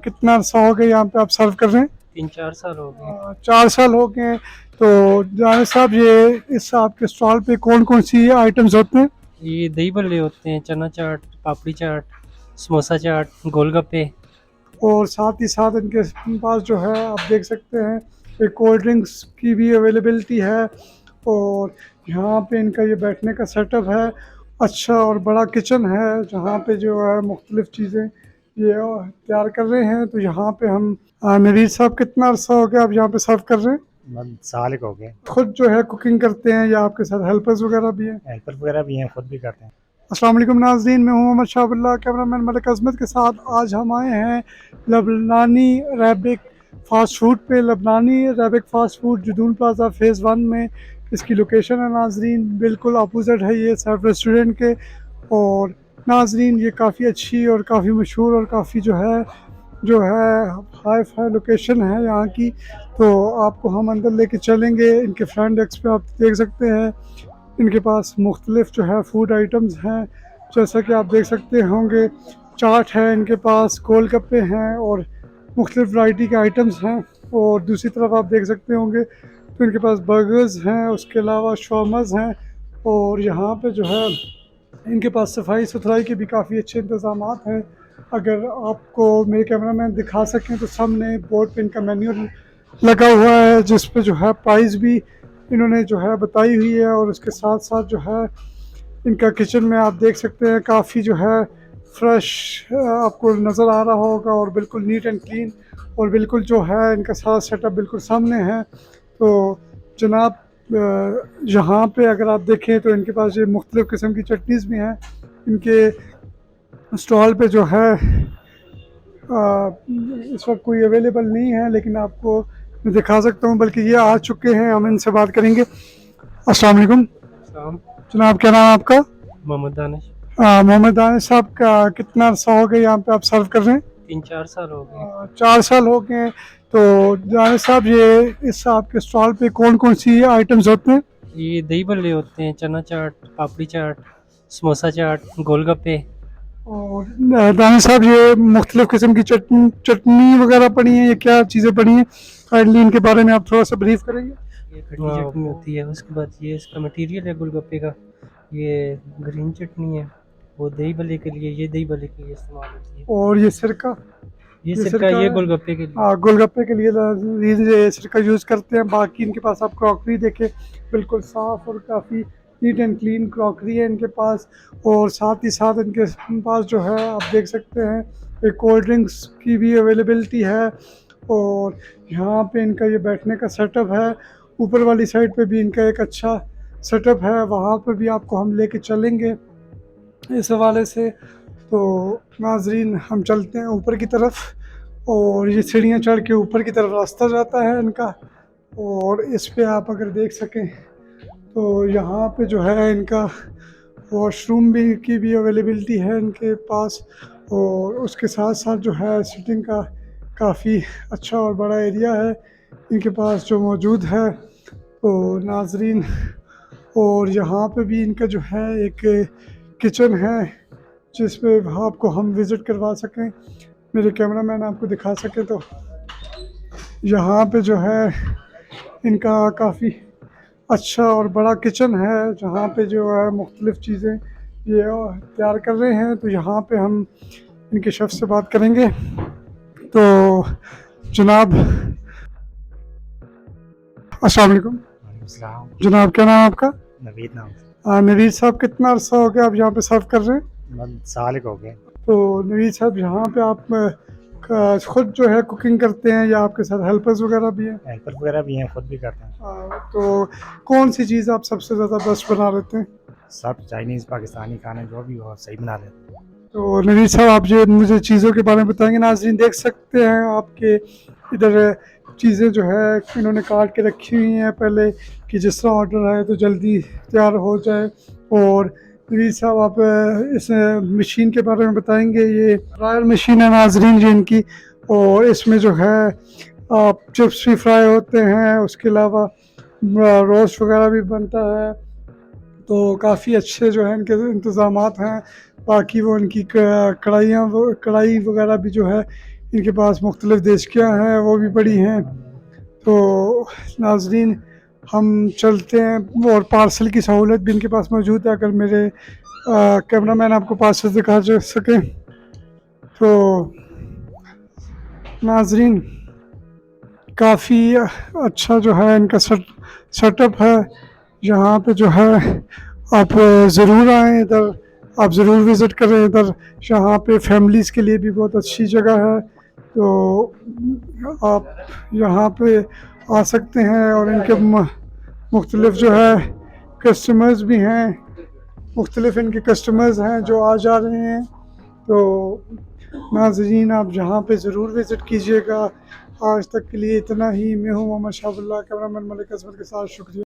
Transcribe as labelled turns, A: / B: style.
A: कितना अरसा हो गया यहाँ पे आप सर्व कर रहे हैं?
B: 3-4 साल हो गए।
A: 4 साल हो गए हैं। तो जावेद साहब, ये इस आपके स्टॉल पे कौन कौन सी आइटम्स होते हैं?
B: ये दही बल्ले होते हैं, चना चाट, पापड़ी चाट, समोसा चाट, गोलगप्पे।
A: और साथ ही साथ इनके पास जो है आप देख सकते हैं एक कोल्ड ड्रिंक्स की भी अवेलेबिलिटी है। और यहाँ पे इनका ये बैठने का सेटअप है। अच्छा और बड़ा किचन है जहाँ पे जो है मुख्तलिफ चीज़ें ये तैयार कर रहे हैं। तो यहाँ पे हम नवीद साहब, कितना अर्सा हो गया आप यहाँ पे सर्व कर रहे हैं?
C: साल एक हो गए।
A: खुद जो है कुकिंग करते हैं या आपके साथ हेल्पर्स वगैरह भी हैं?
C: हेल्पर वगैरह भी हैं, खुद भी करते हैं।
A: अस्सलाम वालेकुम नाज़रीन, मैं हूं मोहम्मद शाहबुल्लाह, कैमरामैन मलिक अज़मत के साथ। आज हम आए हैं लबनानी अरेबिक फ़ास्ट फूड पे। लबनानी Arabic fast food Jadoon plaza phase 1 में इसकी लोकेशन है नाज़रीन। बिल्कुल अपोजिट है ये सर्फ रेस्टोरेंट के। और नाज़रीन ये काफ़ी अच्छी और काफ़ी मशहूर और काफ़ी जो है हाई फाई लोकेशन है यहाँ की। तो आपको हम अंदर लेके चलेंगे। इनके फ्रंट डेस्क पे आप देख सकते हैं इनके पास मुख्तलिफ जो है फूड आइटम्स हैं। जैसा कि आप देख सकते होंगे चाट है इनके पास, गोलगप्पे हैं और मुख्तलिफ वैरायटी के आइटम्स हैं। और दूसरी तरफ आप देख सकते होंगे तो इनके पास बर्गर्स हैं, उसके अलावा शॉर्मास हैं। और यहाँ पे जो है इनके पास सफाई सुथराई के भी काफ़ी अच्छे इंतज़ाम हैं। अगर आपको मेरे कैमरामैन दिखा सकें तो सामने बोर्ड पे इनका मेन्यू लगा हुआ है जिस पे जो है प्राइस भी इन्होंने जो है बताई हुई है। और उसके साथ साथ जो है इनका किचन में आप देख सकते हैं काफ़ी जो है फ्रेश आपको नज़र आ रहा होगा और बिल्कुल नीट एंड क्लीन। और बिल्कुल जो है इनका सारा सेटअप बिल्कुल सामने है। तो जनाब, यहाँ पे अगर आप देखें तो इनके पास ये मुख्तलिफ़ किस्म की चटनीज़ भी हैं। इनके स्टॉल पे जो है इस वक्त कोई अवेलेबल नहीं है, लेकिन आपको मैं दिखा सकता हूँ, बल्कि ये आ चुके हैं। हम इनसे बात करेंगे। अस्सलाम वालेकुम
B: शाम।
A: जनाब, क्या नाम है आपका?
B: मोहम्मद दानिश।
A: मोहम्मद दानिश साहब का कितना अरसा हो गया यहाँ पे आप सर्व कर रहे हैं?
B: 3-4 साल हो गए।
A: 4 साल हो गए हैं। तो दानिश साहब, ये इस आपके स्टॉल पे कौन कौन सी आइटम्स होते हैं?
B: ये दही बल्ले होते हैं, चना चाट, पापड़ी चाट, समोसा चाट, गोलगप्पे।
A: और दानिश साहब, ये मुख्तलिफ किस्म की चटनी वगैरह पड़ी हैं, ये क्या चीज़ें पड़ी हैं? काइंडली इनके बारे में आप थोड़ा सा ब्रीफ करेंगे?
B: ये खट्टी चटनी होती है। उसके बाद ये इसका मटेरियल है गोलगप्पे का। ये ग्रीन चटनी है, वो दही बल्ले के लिए, ये दही बल्ले के लिए इस्तेमाल होती है।
A: और ये सिरका?
B: ये
A: ये
B: सिरका,
A: सिरका
B: ये
A: है।
B: गोलगप्पे के लिए।
A: गोलगप्पे के लिए ये सिरका यूज़ करते हैं। बाकी इनके पास आप क्रॉकरी देखें, बिल्कुल साफ़ और काफ़ी नीट एंड क्लीन क्रॉकरी है इनके पास। और साथ ही साथ इनके पास जो है आप देख सकते हैं एक कोल्ड ड्रिंक्स की भी अवेलेबिलिटी है। और यहाँ पे इनका ये बैठने का सेटअप है। ऊपर वाली साइड पे भी इनका एक अच्छा सेटअप है, वहाँ पे भी आपको हम लेके चलेंगे इस हवाले से। तो नाजरीन, हम चलते हैं ऊपर की तरफ। और ये सीढ़ियाँ चढ़ के ऊपर की तरफ रास्ता जाता है इनका। और इस पे आप अगर देख सकें तो यहाँ पे जो है इनका वॉशरूम भी की भी अवेलेबिलिटी है इनके पास। और उसके साथ साथ जो है सिटिंग का काफ़ी अच्छा और बड़ा एरिया है इनके पास जो मौजूद है। तो नाजरीन, और यहाँ पे भी इनका जो है एक किचन है जिस पे आपको हम विज़िट करवा सकें, मेरे कैमरामैन आपको दिखा सके। तो यहाँ पे जो है इनका काफ़ी अच्छा और बड़ा किचन है जहाँ पे जो है मुख्तलिफ़ चीज़ें ये तैयार कर रहे हैं। तो यहाँ पे हम इनके शेफ़ से बात करेंगे। तो जनाब, अस्सलाम वालेकुम।
C: वालेकुम।
A: जनाब, क्या नाम है आपका?
C: नवीद नाम।
A: नवीद साहब, कितना अरसा हो गया आप यहाँ पे सर्व कर रहे हैं?
C: साल एक हो गए।
A: तो नवीद साहब, यहाँ पे आप खुद जो है कुकिंग करते हैं या आपके साथ हेल्पर्स वगैरह भी हैं?
C: हेल्पर वगैरह भी हैं, खुद भी करते हैं।
A: तो कौन सी चीज़ आप सबसे ज़्यादा बेस्ट बना लेते हैं?
C: सब चाइनीज़ पाकिस्तानी खाने जो भी हो सही बना लेते हैं।
A: तो नवीद साहब, आप जो मुझे चीज़ों के बारे में बताएंगे। नाज़रीन देख सकते हैं आपके इधर चीज़ें जो है इन्होंने काट के रखी हुई हैं पहले, कि जिस तरह ऑर्डर आए तो जल्दी तैयार हो जाए। और नवीद साहब, आप इस मशीन के बारे में बताएंगे। ये फ्रायर मशीन है नाज़रीन जी इनकी। और इसमें जो है आप चिप्स भी फ्राई होते हैं, उसके अलावा रोस्ट वगैरह भी बनता है। तो काफ़ी अच्छे जो है इनके इंतज़ामात हैं। बाकी वो इनकी कढ़ाई वगैरह भी जो है इनके पास मुख्तलिफ़ देशकियाँ हैं वो भी पड़ी हैं। तो नाज़रीन हम चलते हैं और पार्सल की सहूलत भी इनके पास मौजूद है, अगर मेरे कैमरामैन आपको पार्सल दिखा सकें तो। नाज़रीन काफ़ी अच्छा जो है इनका सेटअप है, यहाँ पे जो है आप ज़रूर आएँ इधर, आप ज़रूर विज़िट करें इधर। यहाँ पे फैमिलीज़ के लिए भी बहुत अच्छी जगह है, तो आप यहाँ पे आ सकते हैं। और इनके मुख्तलिफ़ जो है कस्टमर्स भी हैं, मुख्तलिफ़ इनके कस्टमर्स हैं जो आ जा रहे हैं। तो नाज़रीन आप जहाँ पे ज़रूर विज़िट कीजिएगा। आज तक के लिए इतना ही। मैं हूँ मोहम्मद शाहबुल्लाह, कैमरामैन मलिक अज़मत के साथ। शुक्रिया।